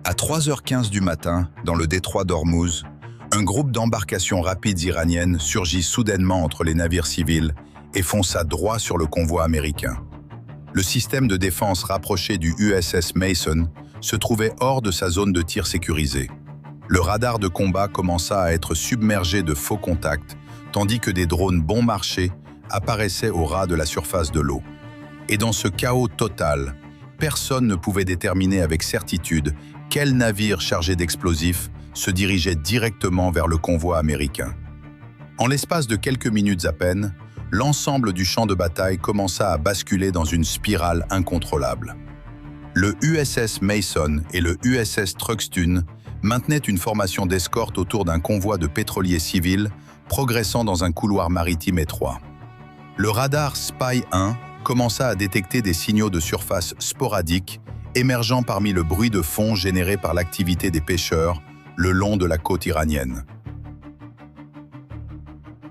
À 3h15 du matin, dans le détroit d'Ormuz, un groupe d'embarcations rapides iraniennes surgit soudainement entre les navires civils et fonça droit sur le convoi américain. Le système de défense rapproché du USS Mason se trouvait hors de sa zone de tir sécurisée. Le radar de combat commença à être submergé de faux contacts, tandis que des drones bon marché apparaissaient au ras de la surface de l'eau. Et dans ce chaos total, personne ne pouvait déterminer avec certitude quel navire chargé d'explosifs se dirigeait directement vers le convoi américain. En l'espace de quelques minutes à peine, l'ensemble du champ de bataille commença à basculer dans une spirale incontrôlable. Le USS Mason et le USS Truxtun maintenaient une formation d'escorte autour d'un convoi de pétroliers civils progressant dans un couloir maritime étroit. Le radar Spy-1 commença à détecter des signaux de surface sporadiques émergeant parmi le bruit de fond généré par l'activité des pêcheurs le long de la côte iranienne.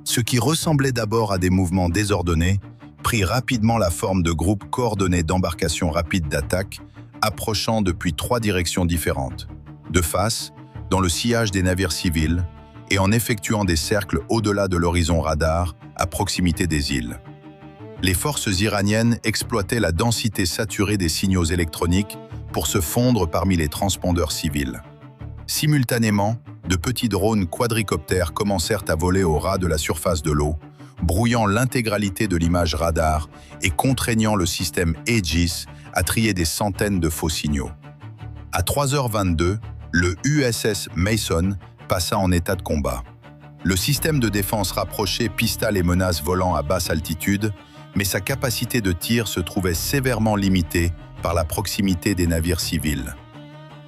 Ce qui ressemblait d'abord à des mouvements désordonnés prit rapidement la forme de groupes coordonnés d'embarcations rapides d'attaque approchant depuis 3 directions différentes, de face, dans le sillage des navires civils et en effectuant des cercles au-delà de l'horizon radar à proximité des îles. Les forces iraniennes exploitaient la densité saturée des signaux électroniques pour se fondre parmi les transpondeurs civils. Simultanément, de petits drones quadricoptères commencèrent à voler au ras de la surface de l'eau, brouillant l'intégralité de l'image radar et contraignant le système Aegis à trier des centaines de faux signaux. À 3h22, le USS Mason passa en état de combat. Le système de défense rapproché pista les menaces volant à basse altitude, mais sa capacité de tir se trouvait sévèrement limitée par la proximité des navires civils.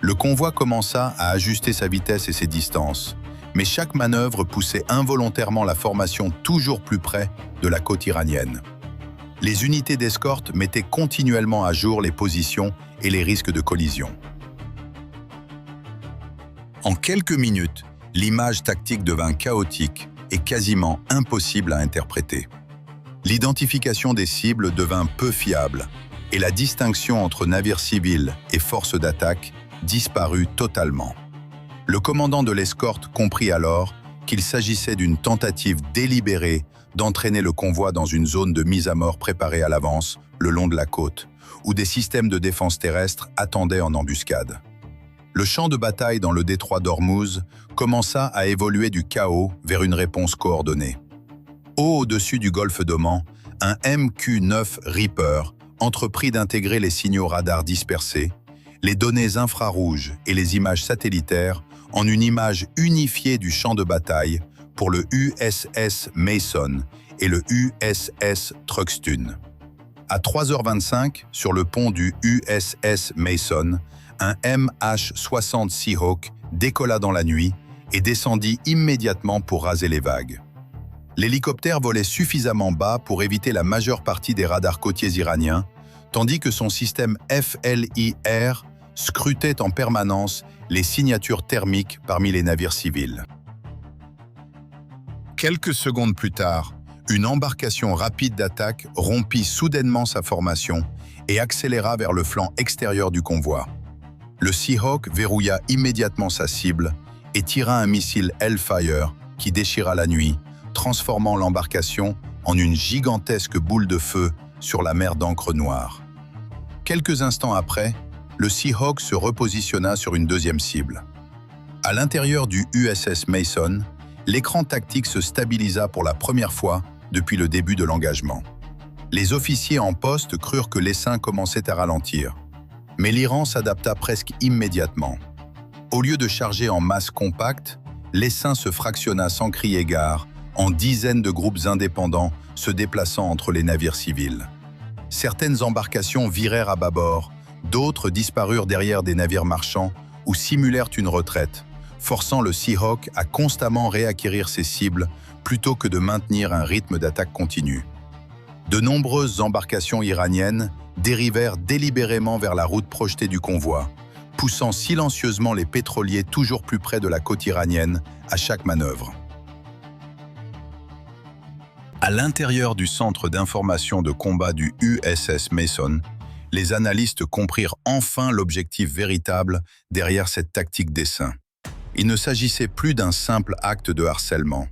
Le convoi commença à ajuster sa vitesse et ses distances, mais chaque manœuvre poussait involontairement la formation toujours plus près de la côte iranienne. Les unités d'escorte mettaient continuellement à jour les positions et les risques de collision. En quelques minutes, l'image tactique devint chaotique et quasiment impossible à interpréter. L'identification des cibles devint peu fiable et la distinction entre navires civils et forces d'attaque disparut totalement. Le commandant de l'escorte comprit alors qu'il s'agissait d'une tentative délibérée d'entraîner le convoi dans une zone de mise à mort préparée à l'avance le long de la côte, où des systèmes de défense terrestre attendaient en embuscade. Le champ de bataille dans le détroit d'Ormuz commença à évoluer du chaos vers une réponse coordonnée. Au-dessus du golfe d'Oman, un MQ-9 Reaper entreprit d'intégrer les signaux radars dispersés, les données infrarouges et les images satellitaires en une image unifiée du champ de bataille pour le USS Mason et le USS Truxtun. À 3h25, sur le pont du USS Mason, un MH-60 Seahawk décolla dans la nuit et descendit immédiatement pour raser les vagues. L'hélicoptère volait suffisamment bas pour éviter la majeure partie des radars côtiers iraniens, tandis que son système FLIR scrutait en permanence les signatures thermiques parmi les navires civils. Quelques secondes plus tard, une embarcation rapide d'attaque rompit soudainement sa formation et accéléra vers le flanc extérieur du convoi. Le Seahawk verrouilla immédiatement sa cible et tira un missile Hellfire qui déchira la nuit, transformant l'embarcation en une gigantesque boule de feu sur la mer d'encre noire. Quelques instants après, le Seahawk se repositionna sur une deuxième cible. À l'intérieur du USS Mason, l'écran tactique se stabilisa pour la première fois depuis le début de l'engagement. Les officiers en poste crurent que l'essaim commençait à ralentir, mais l'Iran s'adapta presque immédiatement. Au lieu de charger en masse compacte, l'essaim se fractionna sans crier gare en dizaines de groupes indépendants se déplaçant entre les navires civils. Certaines embarcations virèrent à bâbord, d'autres disparurent derrière des navires marchands ou simulèrent une retraite, forçant le Seahawk à constamment réacquérir ses cibles plutôt que de maintenir un rythme d'attaque continu. De nombreuses embarcations iraniennes dérivèrent délibérément vers la route projetée du convoi, poussant silencieusement les pétroliers toujours plus près de la côte iranienne à chaque manœuvre. À l'intérieur du centre d'information de combat du USS Mason, les analystes comprirent enfin l'objectif véritable derrière cette tactique d'essaim. Il ne s'agissait plus d'un simple acte de harcèlement.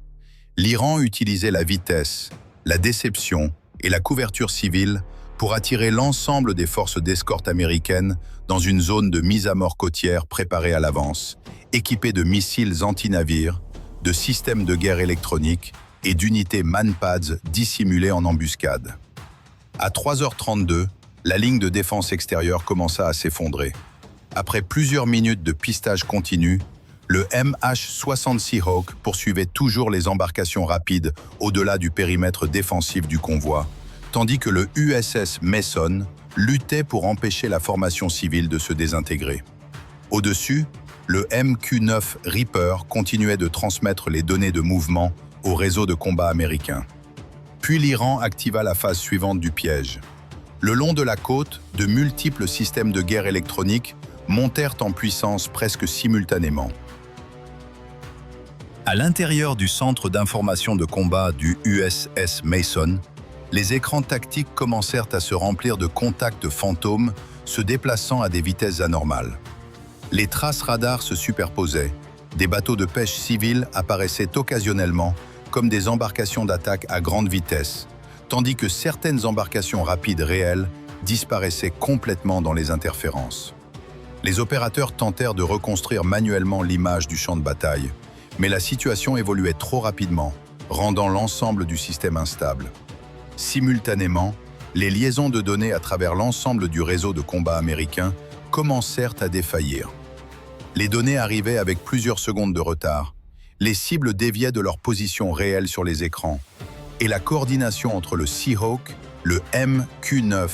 L'Iran utilisait la vitesse, la déception et la couverture civile pour attirer l'ensemble des forces d'escorte américaines dans une zone de mise à mort côtière préparée à l'avance, équipée de missiles anti-navires, de systèmes de guerre électroniques et d'unités MANPADS dissimulées en embuscade. À 3h32, la ligne de défense extérieure commença à s'effondrer. Après plusieurs minutes de pistage continu, le MH-60 Seahawk poursuivait toujours les embarcations rapides au-delà du périmètre défensif du convoi, tandis que le USS Mason luttait pour empêcher la formation civile de se désintégrer. Au-dessus, le MQ-9 Reaper continuait de transmettre les données de mouvement au réseau de combat américain. Puis l'Iran activa la phase suivante du piège. Le long de la côte, de multiples systèmes de guerre électronique montèrent en puissance presque simultanément. À l'intérieur du centre d'information de combat du USS Mason, les écrans tactiques commencèrent à se remplir de contacts fantômes se déplaçant à des vitesses anormales. Les traces radars se superposaient, des bateaux de pêche civils apparaissaient occasionnellement comme des embarcations d'attaque à grande vitesse, tandis que certaines embarcations rapides réelles disparaissaient complètement dans les interférences. Les opérateurs tentèrent de reconstruire manuellement l'image du champ de bataille, mais la situation évoluait trop rapidement, rendant l'ensemble du système instable. Simultanément, les liaisons de données à travers l'ensemble du réseau de combat américain commencèrent à défaillir. Les données arrivaient avec plusieurs secondes de retard, les cibles déviaient de leur position réelle sur les écrans, et la coordination entre le Seahawk, le MQ-9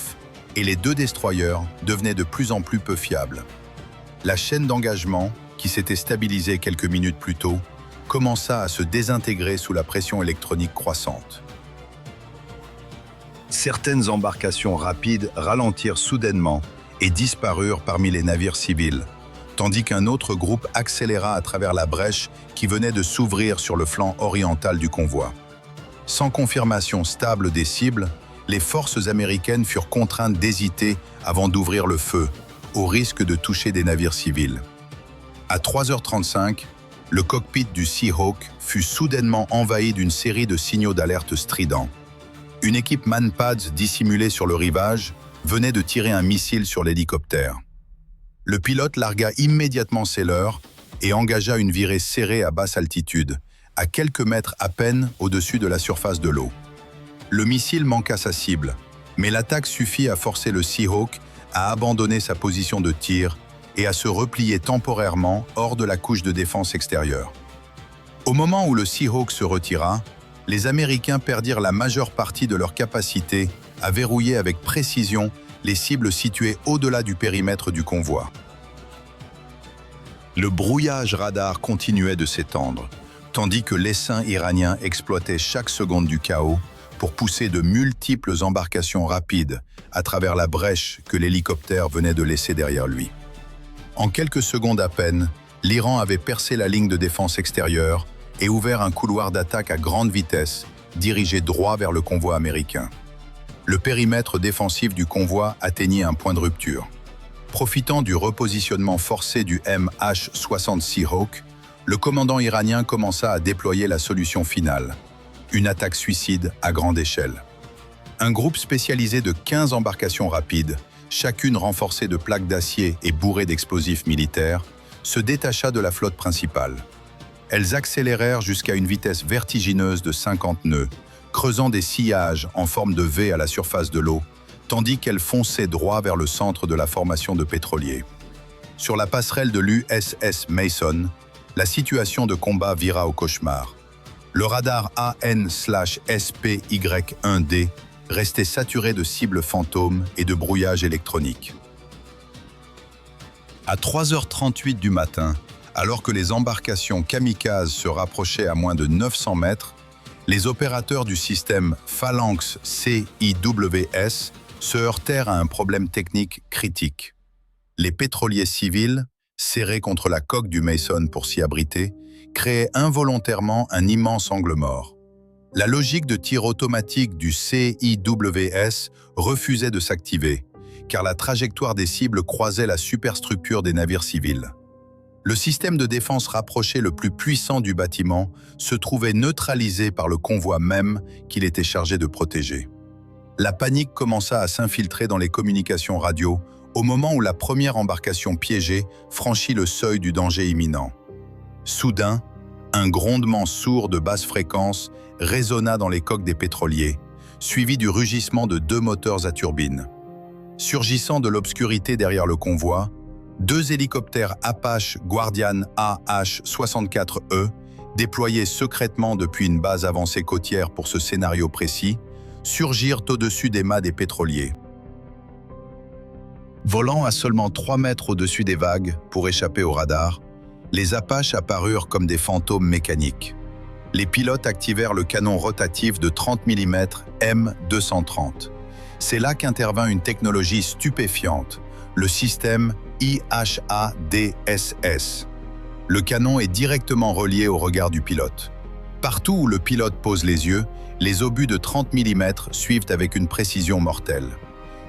et les deux destroyers devenait de plus en plus peu fiable. La chaîne d'engagement, qui s'était stabilisée quelques minutes plus tôt, commença à se désintégrer sous la pression électronique croissante. Certaines embarcations rapides ralentirent soudainement et disparurent parmi les navires civils, tandis qu'un autre groupe accéléra à travers la brèche qui venait de s'ouvrir sur le flanc oriental du convoi. Sans confirmation stable des cibles, les forces américaines furent contraintes d'hésiter avant d'ouvrir le feu, au risque de toucher des navires civils. À 3h35, le cockpit du Seahawk fut soudainement envahi d'une série de signaux d'alerte stridents. Une équipe MANPADS dissimulée sur le rivage venait de tirer un missile sur l'hélicoptère. Le pilote largua immédiatement ses leurres et engagea une virée serrée à basse altitude, à quelques mètres à peine au-dessus de la surface de l'eau. Le missile manqua sa cible, mais l'attaque suffit à forcer le Seahawk à abandonner sa position de tir et à se replier temporairement hors de la couche de défense extérieure. Au moment où le Seahawk se retira, les Américains perdirent la majeure partie de leur capacité à verrouiller avec précision les cibles situées au-delà du périmètre du convoi. Le brouillage radar continuait de s'étendre, tandis que l'essaim iranien exploitait chaque seconde du chaos pour pousser de multiples embarcations rapides à travers la brèche que l'hélicoptère venait de laisser derrière lui. En quelques secondes à peine, l'Iran avait percé la ligne de défense extérieure et ouvert un couloir d'attaque à grande vitesse, dirigé droit vers le convoi américain. Le périmètre défensif du convoi atteignit un point de rupture. Profitant du repositionnement forcé du MH-60 Seahawk, le commandant iranien commença à déployer la solution finale, une attaque suicide à grande échelle. Un groupe spécialisé de 15 embarcations rapides, chacune renforcée de plaques d'acier et bourrée d'explosifs militaires, se détacha de la flotte principale. Elles accélérèrent jusqu'à une vitesse vertigineuse de 50 nœuds, creusant des sillages en forme de V à la surface de l'eau, tandis qu'elles fonçaient droit vers le centre de la formation de pétroliers. Sur la passerelle de l'USS Mason, la situation de combat vira au cauchemar. Le radar AN/SPY1D restait saturé de cibles fantômes et de brouillage électronique. À 3h38 du matin, alors que les embarcations kamikazes se rapprochaient à moins de 900 mètres, les opérateurs du système Phalanx CIWS se heurtèrent à un problème technique critique. Les pétroliers civils, serrés contre la coque du Mason pour s'y abriter, créaient involontairement un immense angle mort. La logique de tir automatique du CIWS refusait de s'activer, car la trajectoire des cibles croisait la superstructure des navires civils. Le système de défense rapproché le plus puissant du bâtiment se trouvait neutralisé par le convoi même qu'il était chargé de protéger. La panique commença à s'infiltrer dans les communications radio au moment où la première embarcation piégée franchit le seuil du danger imminent. Soudain, un grondement sourd de basse fréquence résonna dans les coques des pétroliers, suivi du rugissement de 2 moteurs à turbine. Surgissant de l'obscurité derrière le convoi, 2 hélicoptères Apache Guardian AH-64E, déployés secrètement depuis une base avancée côtière pour ce scénario précis, surgirent au-dessus des mâts des pétroliers. Volant à seulement 3 mètres au-dessus des vagues pour échapper au radar, les Apaches apparurent comme des fantômes mécaniques. Les pilotes activèrent le canon rotatif de 30 mm M230. C'est là qu'intervint une technologie stupéfiante, le système IHADSS. Le canon est directement relié au regard du pilote. Partout où le pilote pose les yeux, les obus de 30 mm suivent avec une précision mortelle.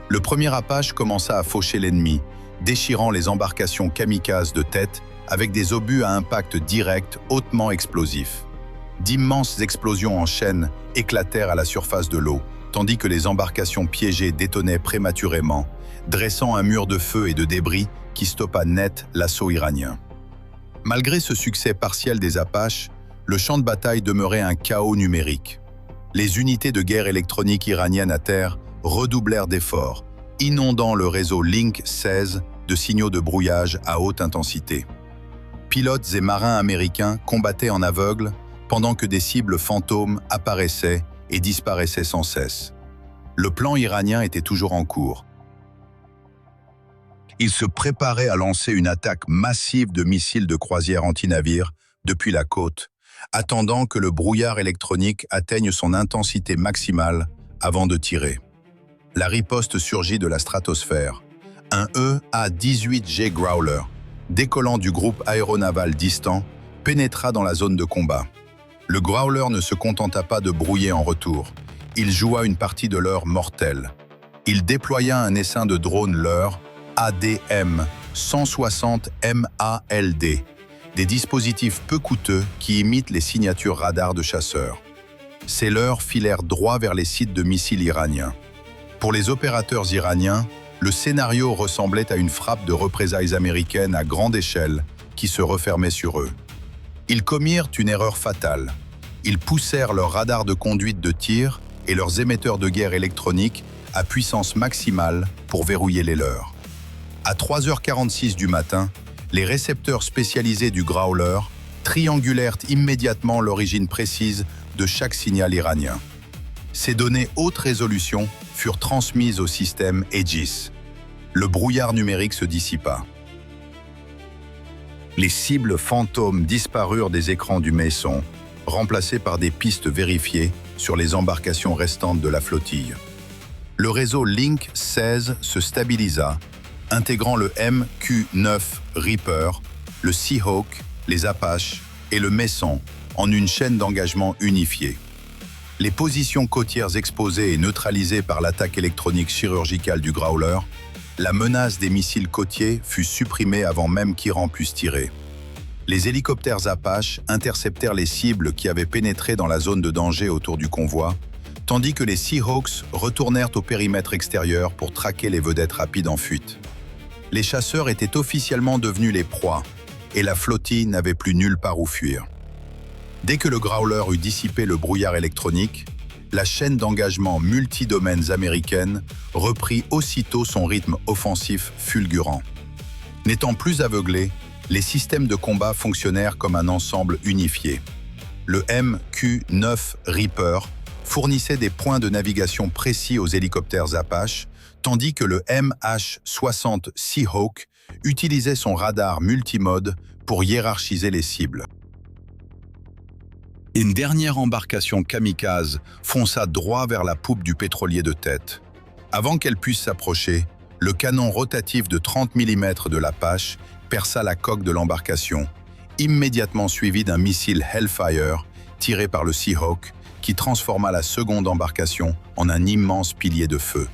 Le premier Apache commença à faucher l'ennemi, déchirant les embarcations kamikazes de tête avec des obus à impact direct hautement explosifs. D'immenses explosions en chaîne éclatèrent à la surface de l'eau, tandis que les embarcations piégées détonaient prématurément, dressant un mur de feu et de débris qui stoppa net l'assaut iranien. Malgré ce succès partiel des Apaches, le champ de bataille demeurait un chaos numérique. Les unités de guerre électronique iraniennes à terre redoublèrent d'efforts, inondant le réseau Link 16 de signaux de brouillage à haute intensité. Pilotes et marins américains combattaient en aveugle pendant que des cibles fantômes apparaissaient et disparaissaient sans cesse. Le plan iranien était toujours en cours. Il se préparait à lancer une attaque massive de missiles de croisière anti-navires depuis la côte, attendant que le brouillard électronique atteigne son intensité maximale avant de tirer. La riposte surgit de la stratosphère. Un EA-18G Growler, décollant du groupe aéronaval distant, pénétra dans la zone de combat. Le Growler ne se contenta pas de brouiller en retour. Il joua une partie de leurre mortelle. Il déploya un essaim de drone leurre ADM-160 MALD, des dispositifs peu coûteux qui imitent les signatures radars de chasseurs. Ces leurres filèrent droit vers les sites de missiles iraniens. Pour les opérateurs iraniens, le scénario ressemblait à une frappe de représailles américaines à grande échelle qui se refermait sur eux. Ils commirent une erreur fatale. Ils poussèrent leurs radars de conduite de tir et leurs émetteurs de guerre électroniques à puissance maximale pour verrouiller les leurs. À 3h46 du matin, les récepteurs spécialisés du Growler triangulèrent immédiatement l'origine précise de chaque signal iranien. Ces données haute résolution furent transmises au système Aegis. Le brouillard numérique se dissipa. Les cibles fantômes disparurent des écrans du Mason, remplacés par des pistes vérifiées sur les embarcations restantes de la flottille. Le réseau Link 16 se stabilisa, intégrant le MQ-9 Reaper, le Seahawk, les Apaches et le Mason en une chaîne d'engagement unifiée. Les positions côtières exposées et neutralisées par l'attaque électronique chirurgicale du Growler, la menace des missiles côtiers fut supprimée avant même qu'Iran puisse tirer. Les hélicoptères Apache interceptèrent les cibles qui avaient pénétré dans la zone de danger autour du convoi, tandis que les Seahawks retournèrent au périmètre extérieur pour traquer les vedettes rapides en fuite. Les chasseurs étaient officiellement devenus les proies, et la flottille n'avait plus nulle part où fuir. Dès que le Growler eut dissipé le brouillard électronique, la chaîne d'engagement multidomaines américaine reprit aussitôt son rythme offensif fulgurant. N'étant plus aveuglés, les systèmes de combat fonctionnèrent comme un ensemble unifié. Le MQ-9 Reaper fournissait des points de navigation précis aux hélicoptères Apache, tandis que le MH-60 Seahawk utilisait son radar multimode pour hiérarchiser les cibles. Une dernière embarcation kamikaze fonça droit vers la poupe du pétrolier de tête. Avant qu'elle puisse s'approcher, le canon rotatif de 30 mm de l'Apache perça la coque de l'embarcation, immédiatement suivi d'un missile Hellfire tiré par le Seahawk qui transforma la seconde embarcation en un immense pilier de feu.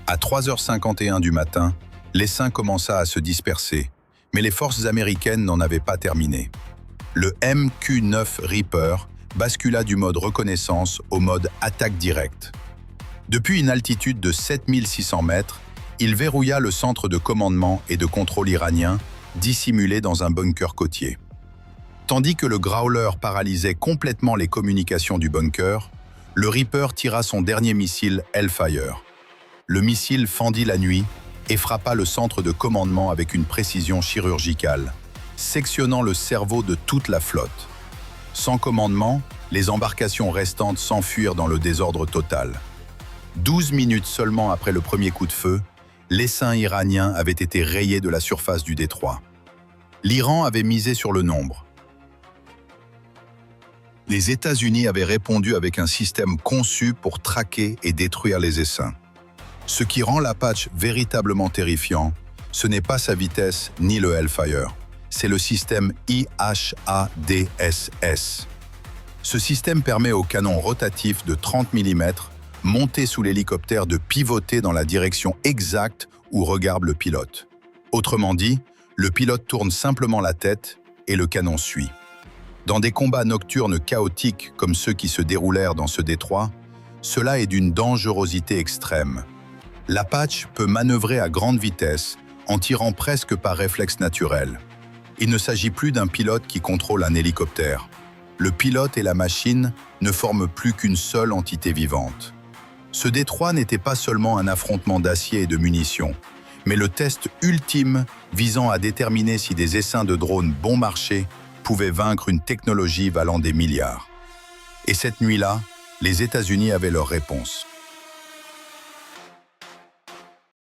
À 3h51 du matin, l'essaim commença à se disperser, mais les forces américaines n'en avaient pas terminé. Le MQ-9 Reaper bascula du mode reconnaissance au mode attaque directe. Depuis une altitude de 7600 mètres, il verrouilla le centre de commandement et de contrôle iranien, dissimulé dans un bunker côtier. Tandis que le Growler paralysait complètement les communications du bunker, le Reaper tira son dernier missile Hellfire. Le missile fendit la nuit et frappa le centre de commandement avec une précision chirurgicale, sectionnant le cerveau de toute la flotte. Sans commandement, les embarcations restantes s'enfuirent dans le désordre total. 12 minutes seulement après le premier coup de feu, l'essaim iranien avait été rayé de la surface du détroit. L'Iran avait misé sur le nombre. Les États-Unis avaient répondu avec un système conçu pour traquer et détruire les essaims. Ce qui rend l'Apache véritablement terrifiant, ce n'est pas sa vitesse ni le Hellfire, c'est le système IHADSS. Ce système permet au canon rotatif de 30 mm monté sous l'hélicoptère de pivoter dans la direction exacte où regarde le pilote. Autrement dit, le pilote tourne simplement la tête et le canon suit. Dans des combats nocturnes chaotiques comme ceux qui se déroulèrent dans ce détroit, cela est d'une dangerosité extrême. L'Apache peut manœuvrer à grande vitesse en tirant presque par réflexe naturel. Il ne s'agit plus d'un pilote qui contrôle un hélicoptère. Le pilote et la machine ne forment plus qu'une seule entité vivante. Ce détroit n'était pas seulement un affrontement d'acier et de munitions, mais le test ultime visant à déterminer si des essaims de drones bon marché pouvaient vaincre une technologie valant des milliards. Et cette nuit-là, les États-Unis avaient leur réponse.